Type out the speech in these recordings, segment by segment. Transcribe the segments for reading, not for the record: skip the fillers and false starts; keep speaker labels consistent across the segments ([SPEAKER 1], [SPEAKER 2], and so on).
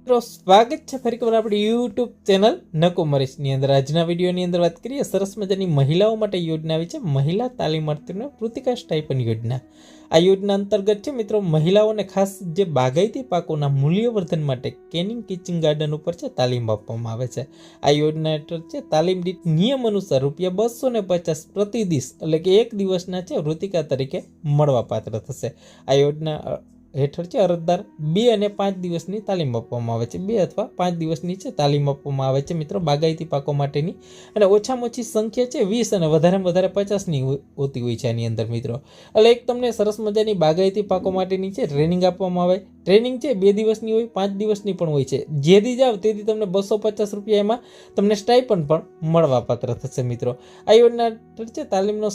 [SPEAKER 1] મિત્રો સ્વાગત છે ફરી એકવાર આપણી યુટ્યુબ ચેનલ નકુમરીશની અંદર। આજના વિડીયોની અંદર વાત કરીએ સરસ મજાની મહિલાઓ માટે યોજના આવી છે, મહિલા તાલીમાર્થીઓને કૃતિકા સ્ટાઇપન્ડ યોજના। આ યોજના અંતર્ગત છે મિત્રો મહિલાઓને ખાસ જે બાગાયતી પાકોના મૂલ્યવર્ધન માટે કેનિંગ કિચન ગાર્ડન ઉપર છે તાલીમ આપવામાં આવે છે। આ યોજના હેઠળ છે તાલીમ દીઠ નિયમ અનુસાર ₹250 પ્રતિ દિવસ એટલે કે એક દિવસના છે વૃત્તિકા તરીકે મળવાપાત્ર થશે। આ યોજના હેઠળ છે અરજદાર 2 અને 5 દિવસની તાલીમ આપવામાં આવે છે। 2 અથવા 5 દિવસની છે તાલીમ આપવામાં આવે છે મિત્રો બાગાયતી પાકો માટેની, અને ઓછામાં ઓછી સંખ્યા છે 20 અને વધારેમાં વધારે 50ની હોતી હોય છે આની અંદર મિત્રો। એટલે એક તમને સરસ મજાની બાગાયતી પાકો માટેની છે ટ્રેનિંગ આપવામાં આવે। ટ્રેનિંગ છે 2 દિવસની હોય, 5 દિવસની પણ હોય છે। જે દી જાવ તેથી તમને ₹250 એમાં તમને સ્ટાઇપન્ડ પણ મળવાપાત્ર થશે મિત્રો। આ યોજના છે તાલીમનો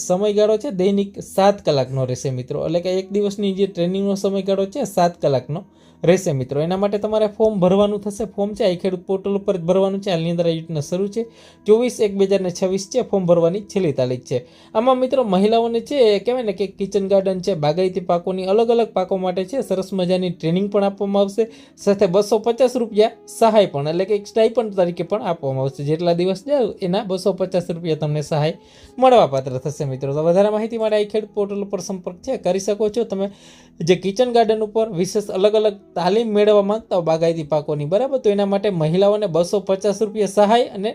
[SPEAKER 1] સમયગાળો છે દૈનિક 7 કલાકનો રહેશે મિત્રો। એટલે કે એક દિવસની જે ટ્રેનિંગનો સમયગાળો છે 7 કલાકનો રહેશે મિત્રો। એના માટે તમારે ફોર્મ ભરવાનું થશે। ફોર્મ છે આ ખેડૂત પોર્ટલ ઉપર જ ભરવાનું છે। હાલની અંદર આ યોજના શરૂ છે, 24/1/2026 છે ફોર્મ ભરવાની છેલ્લી તારીખ છે। આમાં મિત્રો મહિલાઓને છે કહેવાય ને કે કિચન ગાર્ડન છે બાગાયતી પાકોની અલગ અલગ પાકો માટે છે સરસ મજાની ટ્રેનિંગ પણ આપવામાં આવશે, સાથે ₹250 સહાય પણ એટલે કે એક સ્ટાઇપન્ડ તરીકે પણ આપવામાં આવશે। જેટલા દિવસ જાવ એના ₹250 તમને સહાય મળવાપાત્ર થશે મિત્રો। તો વધારે માહિતી માટે આ ખેડૂત પોર્ટલ ઉપર સંપર્ક છે કરી શકો છો તમે। જે કિચન ગાર્ડન ઉપર વિશેષ અલગ અલગ તાલીમ મેળવવા માંગતા હો બાગાયતી પાકોની, બરાબર, તો એના માટે મહિલાઓને ₹250 સહાય અને